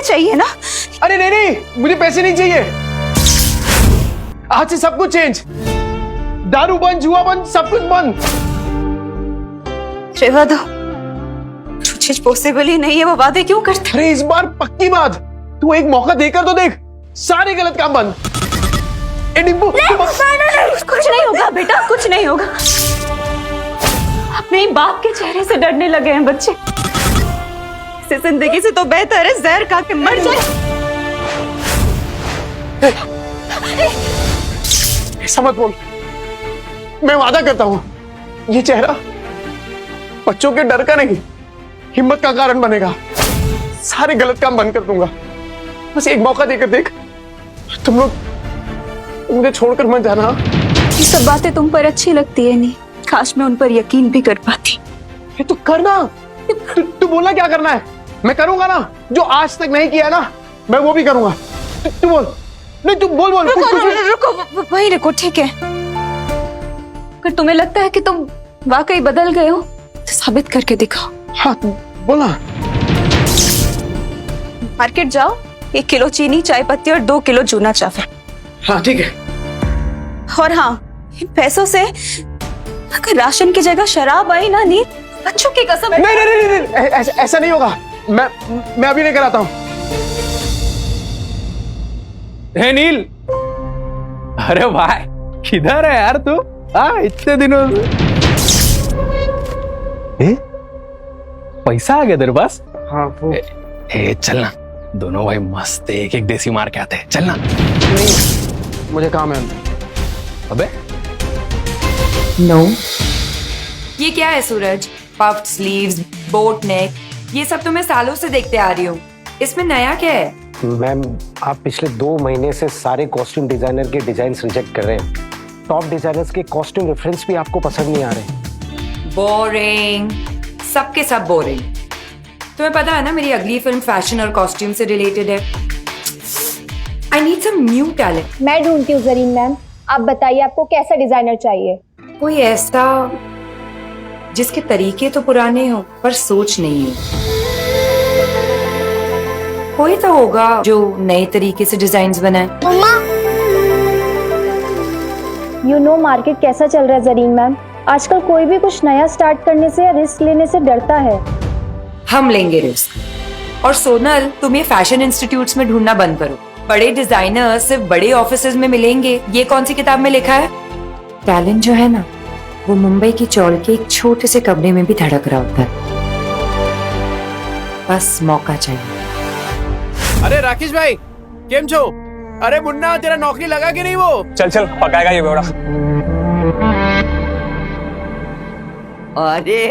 चाहिए ना। अरे नहीं नहीं, मुझे पैसे नहीं चाहिए। आज से सब कुछ चेंज, दारू बंद, जुआ बंद, सब कुछ बंद। रेवा दो, जो चीज पॉसिबल ही नहीं है वो वादे क्यों करते? अरे इस बार पक्की बात, तू एक मौका देकर तो देख, सारे गलत काम बंद। डिम्पू, कुछ नहीं होगा बेटा, कुछ नहीं होगा। अपने बाप के चेहरे से डरने लगे हैं बच्चे। इसे जिंदगी से तो बेहतर है जहर खा के मर जाए। ऐसा मत बोल, मैं वादा करता हूं ये चेहरा बच्चों के डर का नहीं, हिम्मत का कारण बनेगा। सारे गलत काम बंद कर दूंगा। बस एक मौका देकर देख। तुम लोग मुझे छोड़कर मत जाना। ये सब बातें तुम पर अच्छी लगती है नहीं, काश मैं उन पर यकीन भी कर पाती। ये तू करना, तू बोलना क्या करना है, मैं करूंगा ना। जो आज तक नहीं किया ना, मैं वो भी करूंगा। तू बोल, नहीं तू बोल बोल। रुको वही रुको, ठीक है। अगर तुम्हें लगता है कि तुम वाकई बदल गए हो तो साबित करके दिखाओ। हाँ बोला। मार्केट जाओ, 1 किलो चीनी, चाय पत्ती और 2 किलो चूना चावल। हाँ ठीक है। और हाँ, इन पैसों से अगर राशन की जगह शराब आई ना नील, बच्चों की कसम। नहीं नहीं नहीं, नहीं, ऐसा नहीं होगा। मैं अभी नहीं कराता हूँ। हे नील, अरे भाई किधर है यार तू? इतने दिनों से पैसा आ गया तेरे पास? हाँ वो चलना, दोनों भाई मस्त एक एक देसी मार के आते हैं, चलना। नहीं, मुझे काम है अंदर। अबे नो ये क्या है सूरज? पफ्ड स्लीव्स, बोट नेक, ये सब तो मैं सालों से देखते आ रही हूँ। इसमें नया क्या है? मैम, आप पिछले 2 महीने से सारे कॉस्ट्यूम डिजाइनर के डिजाइन्स रिजेक्ट कर रहे हैं। टॉप डिजाइनर्स के कॉस्ट्यूम रेफरेंस भी आपको पसंद नहीं आ रहे। बोरिंग, सबके सब बोरिंग। तुम्हें पता है ना मेरी अगली फिल्म फैशन और कॉस्ट्यूम से रिलेटेड है। I need some new talent. मैं ढूंढती हूँ जरीन मैम, आप बताइए आपको कैसा डिजाइनर चाहिए? कोई ऐसा जिसके तरीके तो पुराने हो पर सोच नहीं हो। कोई तो होगा जो नए तरीके से डिजाइन्स बनाए। यू नो मार्केट कैसा चल रहा है जरीन मैम, आजकल कोई भी कुछ नया स्टार्ट करने से या रिस्क लेने से डरता है। हम लेंगे रिस्क। और सोनल, तुम ये फैशन इंस्टीट्यूट्स में ढूंढना बंद करो। बड़े डिजाइनर सिर्फ बड़े ऑफिसेज में मिलेंगे, ये कौन सी किताब में लिखा है? टैलेंट जो है ना, वो मुंबई की चौल के एक छोटे से कमरे में भी धड़क रहा होता है। बस मौका चाहिए। अरे राकेश भाई, केम छो? अरे मुन्ना, तेरा नौकरी लगा कि नहीं वो? चल चल, पकाएगा ये बेवड़ा। अरे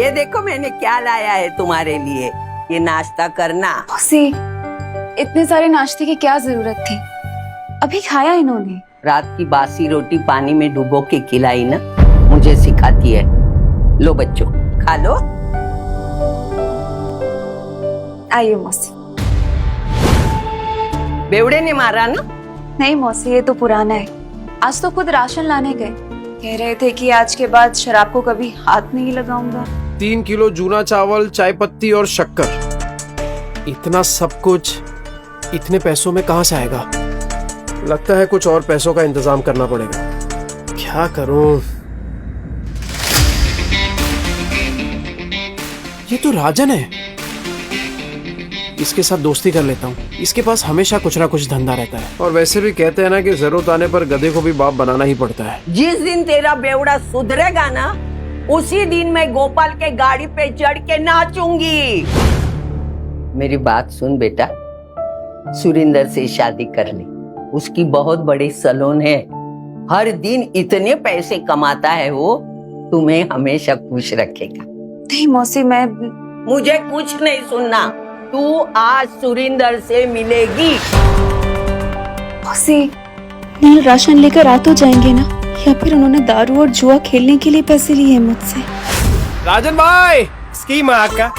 ये देखो मैंने क्या लाया है तुम्हारे लिए, ये नाश्ता करना। मौसी, इतने सारे नाश्ते की क्या जरूरत थी? अभी खाया इन्होंने। रात की बासी रोटी पानी में डुबो के खिलाई ना, मुझे सिखाती है। लो बच्चों, खा लो। आइए मौसी। बेवड़े ने मारा ना? नहीं मौसी, ये तो पुराना है। आज तो खुद राशन लाने गए, कह रहे थे कि आज के बाद शराब को कभी हाथ नहीं लगाऊंगा। 3 किलो जूना चावल, चाय पत्ती और शक्कर, इतना सब कुछ इतने पैसों में कहां से आएगा? लगता है कुछ और पैसों का इंतजाम करना पड़ेगा। क्या करूं? ये तो राजन है, इसके साथ दोस्ती कर लेता हूँ। इसके पास हमेशा कुछ ना कुछ धंधा रहता है, और वैसे भी कहते हैं ना कि जरूरत आने पर गधे को भी बाप बनाना ही पड़ता है। जिस दिन तेरा बेवड़ा सुधरेगा ना, उसी दिन मैं गोपाल के गाड़ी पे चढ़ के नाचूंगी। मेरी बात सुन बेटा, सुरिंदर से शादी कर ले। उसकी बहुत बड़ी सैलून है, हर दिन इतने पैसे कमाता है वो, तुम्हें हमेशा खुश रखेगा। नहीं मौसी, मैं मुझे कुछ नहीं सुनना, तू आज सुरिंदर से मिलेगी। मौसी, नील राशन लेकर आ तो जाएंगे ना, या फिर उन्होंने दारू और जुआ खेलने के लिए पैसे लिए हैं मुझसे? राजन भाई, स्कीम है आपका।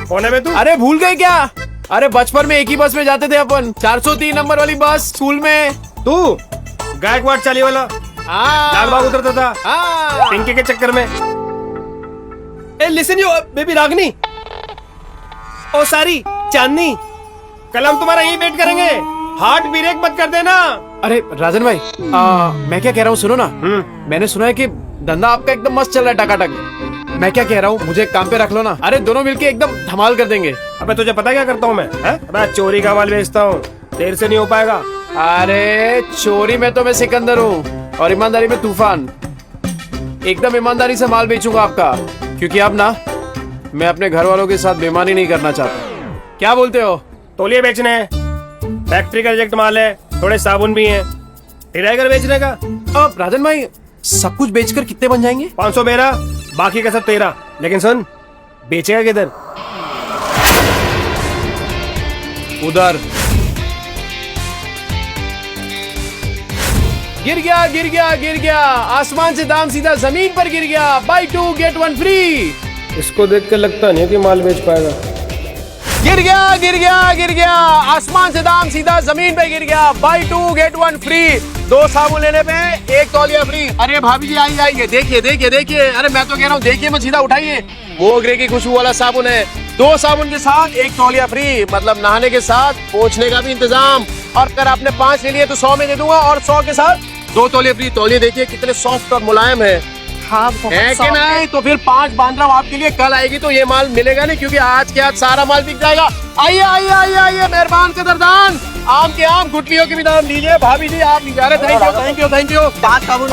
कौन है बे तू? अरे भूल गए क्या? अरे बचपन में एक ही बस में जाते थे अपन, 403 नंबर वाली बस स्कूल में। तू गायकवाड़ चाली वाला लालबाग उतरता था पिंकी के चक्कर में। लिसन यू बेबी रागनी, ओ सारी चांदनी, कल हम तुम्हारा यही वेट करेंगे, हार्ट ब्रेक मत कर देना। अरे राजन भाई, मैं क्या कह रहा हूँ सुनो ना। मैंने सुना है कि धंधा आपका एकदम मस्त चल रहा है, टकाटक। मैं क्या कह रहा हूँ, मुझे काम पे रख लो ना। अरे दोनों मिलके एकदम धमाल कर देंगे। अबे तुझे पता क्या करता हूँ मैं? अबे चोरी का माल बेचता हूँ, देर से नहीं हो पाएगा। अरे चोरी में तो मैं सिकंदर हूँ और ईमानदारी में तूफान। एकदम ईमानदारी से माल बेचूंगा आपका, क्योंकि अब ना मैं अपने घर वालों के साथ बेईमानी नहीं करना चाहता। क्या बोलते हो? तौलिए बेचने हैं, फैक्ट्री का रिजेक्ट माल है, थोड़े साबुन भी हैं, टिराइगर बेचने का। अब राजन भाई, सब कुछ बेचकर कितने बन जाएंगे? 500 मेरा, बाकी का सब तेरा। लेकिन सुन, बेचेगा किधर? उधर। गिर गया गिर गया गिर गया, आसमान से दाम सीधा जमीन पर गिर गया। Buy 2 get 1 free. इसको देख कर लगता नहीं कि माल बेच पाएगा। गिर गया गिर गया गिर गया, आसमान से दाम सीधा जमीन पे गिर गया। Buy 2 get 1 free. 2 साबुन लेने पे 1 तौलिया फ्री। अरे भाभी जी आइए आइए, देखिए देखिए देखिए। अरे मैं तो कह रहा हूँ देखिए मत, सीधा उठाइए। मोगरे की खुशबू वाला साबुन है। 2 साबुन के साथ 1 तौलिया फ्री, मतलब नहाने के साथ पोंछने का भी इंतजाम। और अगर आपने 5 ले लिए तो 100 में दे दूंगा, और 100 के साथ 2 तौलिया फ्री। तौलिए देखिए कितने सॉफ्ट और मुलायम है। हाँ है कि नहीं? तो फिर 5 बांध रहा हूँ आपके लिए। कल आएगी तो ये माल मिलेगा नहीं, क्योंकि आज के आज सारा माल बिक जाएगा। आइए आइए आइए आइए, मेहरबान कदरदान। आम के आम, गुटलियों के भी दाम लीजिए। भाभी जी आप लीजिए। अरे thank you thank you thank you. 5 साबुन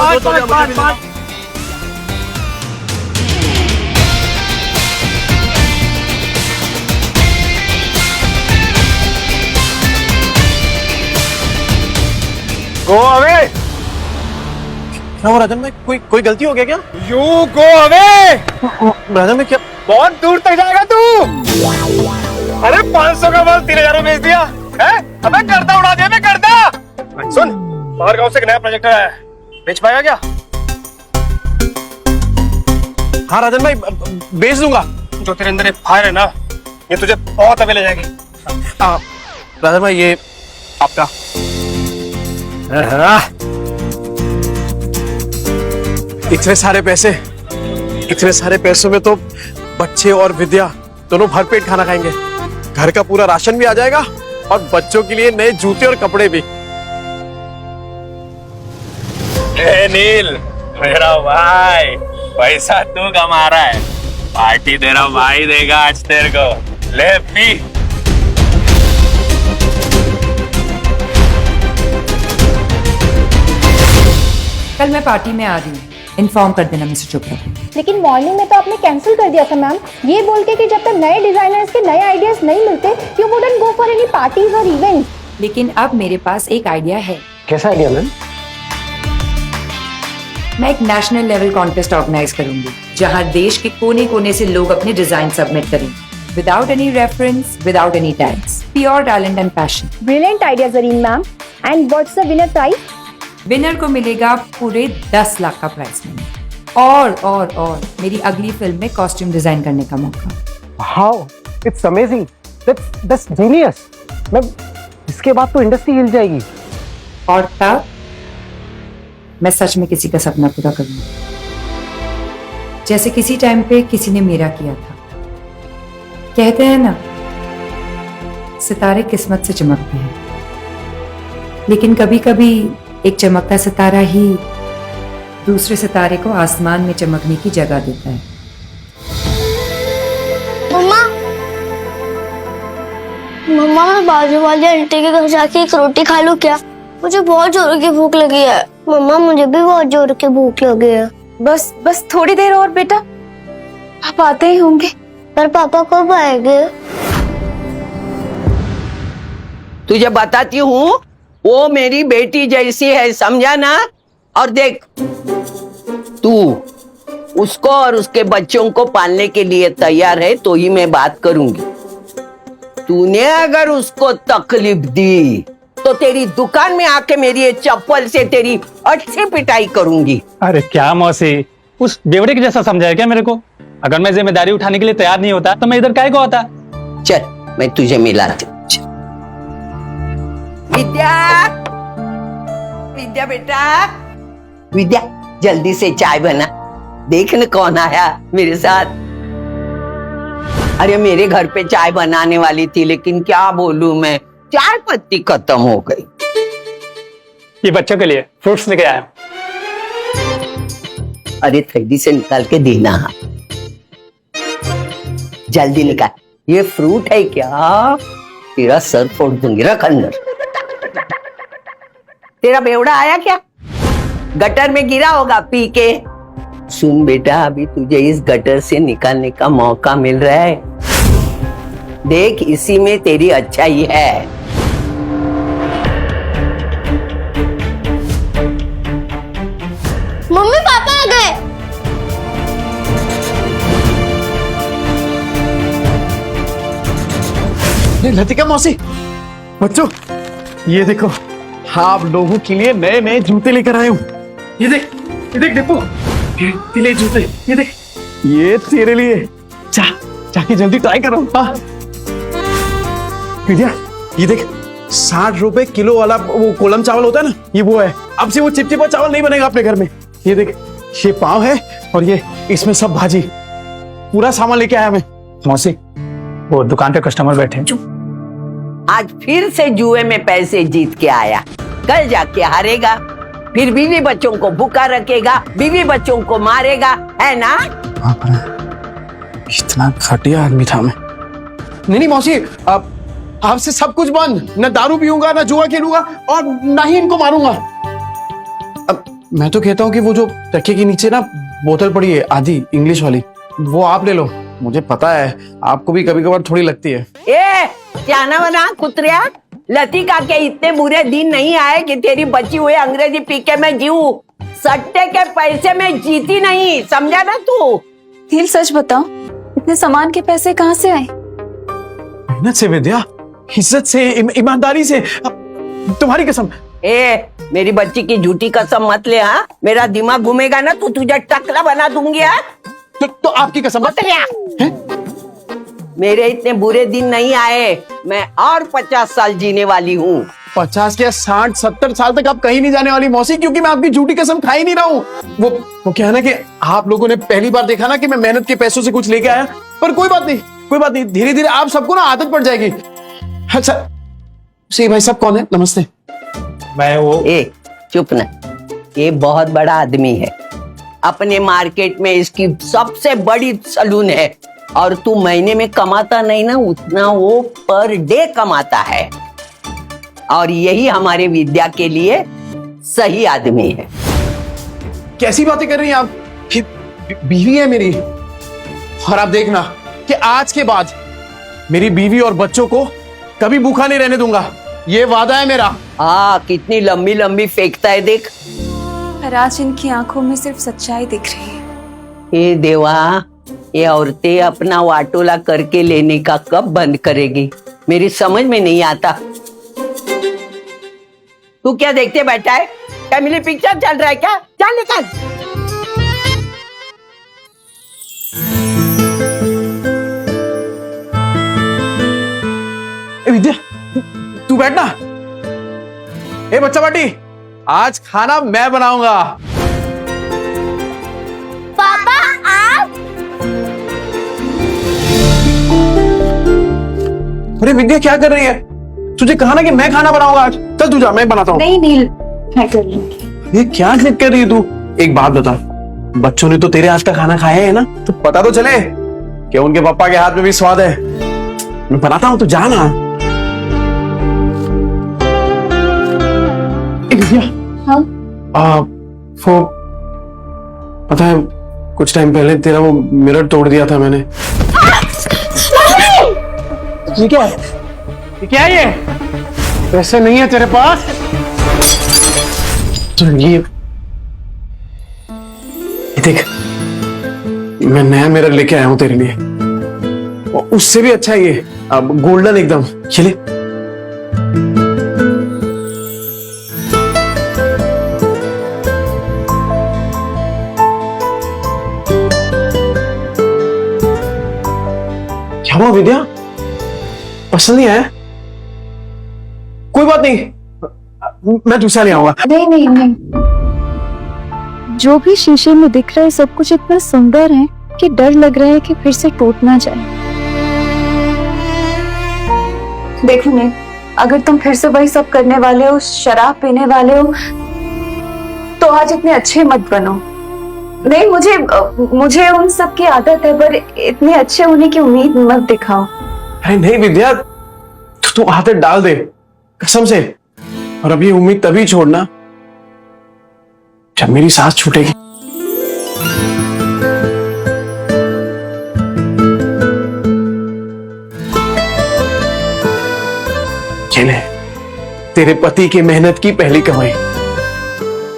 गो अवे। क्या हो राजन भाई, कोई गलती हो गया क्या? You go away. राजन भाई क्या? बहुत दूर तक जाएगा तू। अरे 500 का माल 3000 में बेच दिया है? अबे गर्दा उड़ा दिया। मैं गर्दा। सुन, बाहर गांव से एक नया प्रोजेक्ट आया है, बेच पाएगा क्या? हाँ राजन भाई, बेच दूंगा। जो तेरे अंदर फायर है ना, ये तुझे बहुत आगे ले जाएगी। राजन भाई ये आपका। इतने सारे पैसों में तो बच्चे और विद्या दोनों भरपेट खाना खाएंगे। घर का पूरा राशन भी आ जाएगा और बच्चों के लिए नए जूते और कपड़े भी। ए नील, मेरा भाई, पैसा तू कमा रहा है, पार्टी तेरा भाई देगा आज तेरे को। ले पी। कल मैं पार्टी में आ रही हूँ, इन्फॉर्म कर देना मिस्टर चोपड़ा को। लेकिन मॉर्निंग में तो आपने कैंसिल कर दिया था मैम, ये बोल के कि जब तक नए डिजाइनर्स के नए आइडियाज नहीं मिलते you wouldn't go for any parties और इवेंट्स। लेकिन अब मेरे पास एक आइडिया है। कैसा आइडिया मैम? मैं एक नेशनल लेवल कॉन्टेस्ट ऑर्गेनाइज करूंगी, जहां देश के कोने कोने से लोग अपने डिजाइन सबमिट करेंगे, without any reference, without any tags, pure talent and passion. Brilliant idea Zareen ma'am. And what's the winner prize? Winner को मिलेगा पूरे 10 लाख का प्राइस मनी, और मेरी अगली फिल्म में कॉस्ट्यूम डिजाइन करने का मौका। How, it's amazing, that's genius ma'am. इसके बाद तो इंडस्ट्री हिल जाएगी। और तब मैं सच में किसी का सपना पूरा करूंगी, जैसे किसी टाइम पे किसी ने मेरा किया था। कहते हैं ना, सितारे किस्मत से चमकते हैं, लेकिन कभी कभी एक चमकता सितारा ही दूसरे सितारे को आसमान में चमकने की जगह देता है। मम्मा मैं बाजू वाली आंटी के घर जाके एक रोटी खा लूं क्या? मुझे बहुत जोर की भूख लगी है। मम्मा मुझे भी बहुत जोर की भूख लगी है। बस थोड़ी देर और बेटा, पापा आते ही होंगे। पर पापा कब आएंगे? तुझे बताती हूँ, वो मेरी बेटी जैसी है, समझा ना? और देख, तू उसको और उसके बच्चों को पालने के लिए तैयार है तो ही मैं बात करूंगी। तूने अगर उसको तकलीफ दी तो तेरी दुकान में आके मेरी ये चप्पल से तेरी अच्छी पिटाई करूंगी। अरे क्या मौसी, उस बेवड़े के जैसा समझाया क्या मेरे को? अगर मैं जिम्मेदारी उठाने के लिए तैयार नहीं होता तो मैं इधर काहे को आता? चल मैं तुझे मिलाती हूँ। विद्या, विद्या बेटा, विद्या जल्दी से चाय बना। देख न कौन आया मेरे साथ। अरे मेरे घर पे चाय बनाने वाली थी, लेकिन क्या बोलूं मैं, चाय पत्ती खत्म हो गई। ये बच्चों के लिए फ्रूट्स लेके आया हूं। अरे थैली से निकाल के देना, जल्दी निकाल। ये फ्रूट है क्या? तेरा सर फोड़ दूंगी, रख अंदर। तेरा बेवड़ा आया क्या? गटर में गिरा होगा पी के। सुन बेटा, अभी तुझे इस गटर से निकालने का मौका मिल रहा है। देख, इसी में तेरी अच्छाई है। मम्मी पापा आ गए। लतिका मौसी, बच्चों ये देखो, आप लोगों के लिए नए नए जूते लेकर आए हूँ। ये देख दीपू, ये जूते, ये देख, ये तेरे लिए। जाके जल्दी ट्राई करो। हाँ विद्या, ये देख, 60 रुपए किलो वाला वो कोलम चावल होता है ना, ये वो है। अब से वो चिपचिपा चावल नहीं बनेगा अपने घर में। ये देख, ये पाव है और ये इसमें सब भाजी, पूरा सामान लेके आया मैं। मौसी, वो दुकान पे कस्टमर बैठे हैं। आज फिर से जुए में पैसे जीत के आया, कल जाके हारेगा, फिर बीवी बच्चों को भूखा रखेगा, बीवी बच्चों को मारेगा, है ना? इतना घटिया आदमी था मैं। नहीं मौसी, अब आपसे सब कुछ बंद। न दारू पीऊंगा, न जुआ खेलूंगा, और न ही इनको मारूंगा। अब मैं तो कहता हूँ कि वो जो तकिए के नीचे ना बोतल पड़ी है आधी इंग्लिश वाली, वो आप ले लो। मुझे पता है आपको भी कभी कभार थोड़ी लगती है। क्या ना बना कुतरिया, लतिका के इतने बुरे दिन नहीं आए कि तेरी बची हुई अंग्रेजी पी के मैं जीऊं। सट्टे के पैसे में जीती नहीं, समझा ना तू? नील सच बताओ, इतने सामान के पैसे कहाँ से आए? मेहनत से विद्या, इज्जत से, ईमानदारी से। तुम्हारी कसम। मेरी बच्ची की झूठी कसम मत ले। हाँ, मेरा दिमाग घूमेगा ना तो तुझे टकला बना दूंगी। हाँ, तो आपकी कसम मत ले। मेरे इतने बुरे दिन नहीं आए, मैं और 50 साल जीने वाली हूँ। 50 क्या 60-70 साल तक आप कहीं नहीं जाने वाली मौसी, क्योंकि मैं आपकी झूठी कसम खा ही नहीं रहा हूँ। वो क्या है ना कि आप लोगों ने पहली बार देखा ना कि मैं मेहनत के पैसों से कुछ लेके आया, पर कोई बात नहीं, धीरे धीरे आप सबको ना आदत पड़ जाएगी। अच्छा सी भाई साहब कौन है? नमस्ते। मैं वो चुप ना, ये बहुत बड़ा आदमी है, अपने मार्केट में इसकी सबसे बड़ी सलून है, और तू महीने में कमाता नहीं ना उतना वो पर डे कमाता है, और यही हमारे विद्या के लिए सही आदमी है। कैसी बातें कर रही हैं आप? बीवी है मेरी, और आप देखना कि आज के बाद मेरी बीवी और बच्चों को कभी भूखा नहीं रहने दूंगा, ये वादा है मेरा। कितनी लंबी लंबी फेंकता है देख। पर आज इनकी आंखों में सिर्फ सच्चाई दिख रही है। हे देवा, ये औरतें अपना वाटोला करके लेने का कब बंद करेगी, मेरी समझ में नहीं आता। तू क्या देखते बैठा है? फैमिली पिक्चर चल रहा है क्या? चल निकल। विद्या तू बैठना। बच्चा पार्टी, आज खाना मैं बनाऊंगा। पापा आप? अरे विद्या क्या कर रही है? तुझे कहा ना कि मैं खाना बनाऊंगा आज। चल तू जा, मैं बनाता हूँ। नहीं नील, मैं कर लूंगी। ये क्या जिद कर रही है तू? एक बात बता, बच्चों ने तो तेरे हाथ का खाना खाया है ना, तो पता तो चले कि उनके पापा के हाथ में भी स्वाद है। मैं बनाता हूँ, तो जा ना। हाँ? वो पता है कुछ टाइम पहले तेरा वो मिरर तोड़ दिया था मैंने। ये क्या है? ये क्या है? ये पैसे नहीं है तेरे पास? तो ये देख, मैं नया मिरर लेके आया हूं तेरे लिए, और उससे भी अच्छा है ये, अब गोल्डन एकदम। चले क्या हुआ विद्या, पसंद नहीं आया? कोई बात नहीं, मैं दूसरा ले आऊंगा। नहीं, जो भी शीशे में दिख रहा है सब कुछ इतना सुंदर है कि डर लग रहा है कि फिर से टूट ना जाए। देखो नहीं, अगर तुम फिर से वही सब करने वाले हो, शराब पीने वाले हो, तो आज इतने अच्छे मत बनो। नहीं, मुझे उन सब की आदत है, पर इतने अच्छे होने की उम्मीद मत दिखाओ। अरे नहीं विद्या, तू आदत डाल दे कसम से। और अब ये उम्मीद तभी छोड़ना जब मेरी सांस छूटेगी। ये ले, तेरे पति की मेहनत की पहली कमाई।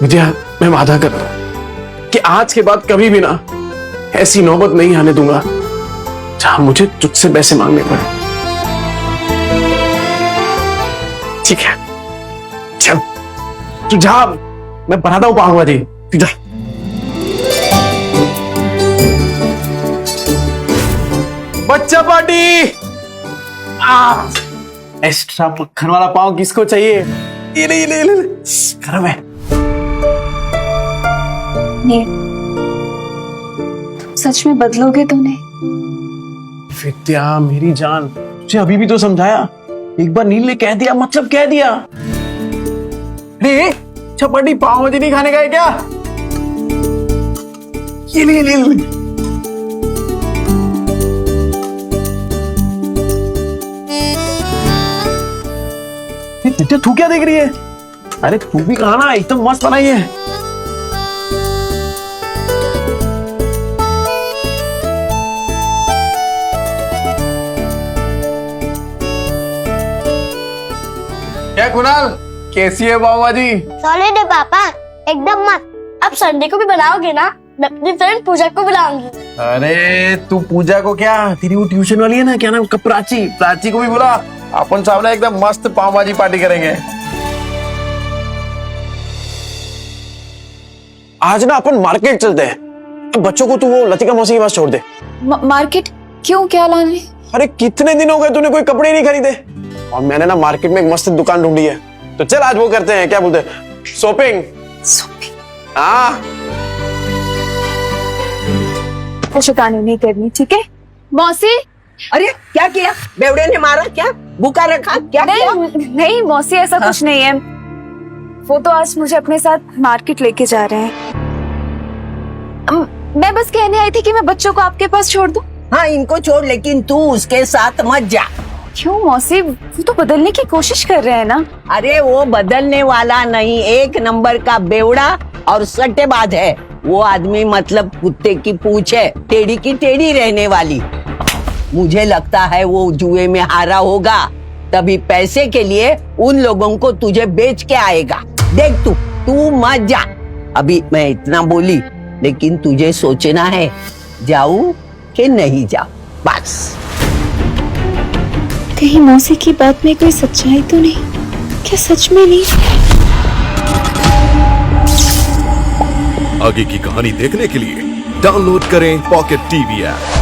विद्या, मैं वादा करता हूं कि आज के बाद कभी भी ना ऐसी नौबत नहीं आने दूंगा जहां मुझे तुझसे पैसे मांगने पड़े। ठीक है, चल तू जा, मैं बनाता हूं पाव भाजी, तू जा। बच्चा पार्टी। एक्स्ट्रा मक्खन वाला पाव किसको चाहिए? ये ले, ये ले, ये ले। गरम है। तुम सच में बदलोगे तो नहीं? विद्या मेरी जान, तुझे अभी भी तो समझाया। एक बार नील ने कह दिया मतलब कह दिया। चपाटी पाव भाजी नहीं खाने का है क्या? ये ले, ले, ले। तू क्या देख रही है? अरे तू भी खाना, एकदम मस्त बनाई है। क्या कुणाल, कैसी है पाव भाजी? सॉलिड है पापा, एकदम मस्त। अब संडे को भी बनाओगे ना? मैं अपनी फ्रेंड पूजा को बुलाऊंगी। अरे तू पूजा को क्या, तेरी वो ट्यूशन वाली है ना, क्या नाम उसका, प्राची, प्राची को भी बुला। अपन सामने एकदम मस्त पाव भाजी पार्टी करेंगे। आज ना अपन मार्केट चलते हैं। बच्चों को तू वो लतिका मौसी के पास छोड़ दे। मार्केट क्यों, क्या लाने? अरे कितने दिन हो गए तूने कोई कपड़े नहीं खरीदे, और मैंने ना मार्केट में एक मस्त दुकान ढूंढी है। तो चल आज वो करते हैं, क्या बोलते हैं, शॉपिंग। हाँ, शैतानी नहीं करनी, ठीक है? मौसी। अरे क्या किया? बेवड़े ने मारा क्या? भूखा रखा क्या? नहीं मौसी, ऐसा कुछ नहीं है। वो तो आज मुझे अपने साथ मार्केट लेके जा रहे हैं। मैं बस कहने आई थी कि मैं बच्चों को आपके पास छोड़ दूं। हाँ, इनको छोड़, लेकिन तू उसके साथ मत जा। क्यों मौसी, वो तो बदलने की कोशिश कर रहे हैं ना। अरे वो बदलने वाला नहीं, एक नंबर का बेवड़ा और सट्टेबाज है वो आदमी। मतलब कुत्ते की पूंछ है, टेढ़ी की टेढ़ी रहने वाली। मुझे लगता है वो जुए में हारा होगा, तभी पैसे के लिए उन लोगों को तुझे बेच के आएगा। देख तू मत जा। अभी मैं इतना बोली, लेकिन तुझे सोचना है जाऊं कि नहीं जाऊं, बस। कहीं मौसी की बात में कोई सच्चाई तो नहीं? क्या सच में नहीं? आगे की कहानी देखने के लिए डाउनलोड करें पॉकेट टीवी ऐप।